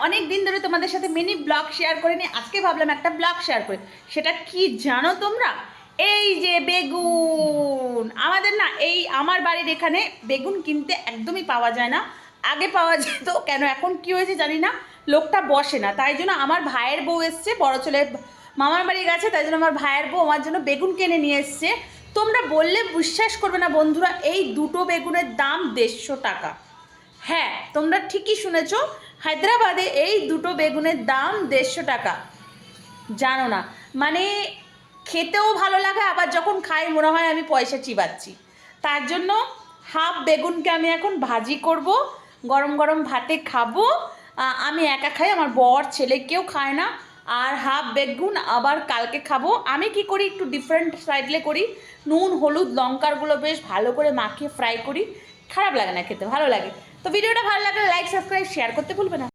অনেক দিন ধরে তোমাদের সাথে মিনি ব্লগ শেয়ার করে নি, আজকে ভাবলাম একটা ব্লগ শেয়ার করি। সেটা কি জানো তোমরা? এই যে বেগুন, আমাদের না এই আমার বাড়ির এখানে বেগুন কিনতে একদমই পাওয়া যায় না। আগে পাওয়া যেত, কেন এখন কি হয়েছে জানি না, লোকটা বসে না। তাই জন্য আমার ভাইয়ের বউ এসছে, বড় ছেলে মামার বাড়ি গেছে, তাই জন্য আমার ভাইয়ের বউ আমার জন্য বেগুন কিনে নিয়ে এসছে। তোমরা বললে বিশ্বাস করবে না বন্ধুরা, এই দুটো বেগুনের দাম 150 টাকা। হ্যাঁ, তোমরা ঠিকই শুনেছ, হায়দ্রাবাদে এই দুটো বেগুনের দাম 150 টাকা। জানো না, মানে খেতেও ভালো লাগে, আবার যখন খাই মনে হয় আমি পয়সা চিবাচ্ছি। তার জন্য হাফ বেগুনকে আমি এখন ভাজি করব, গরম গরম ভাতে খাবো। আমি একা খাই, আমার বর ছেলে কেউ খায় না। আর হাফ বেগুন আবার কালকে খাবো। আমি কি করি, একটু ডিফারেন্ট স্টাইলে করি। নুন হলুদ লঙ্কারগুলো বেশ ভালো করে মাখিয়ে ফ্রাই করি, খারাপ লাগে না খেতে, ভালো লাগে। তো ভিডিওটা ভালো লাগলে লাইক সাবস্ক্রাইব শেয়ার করতে ভুলবে না।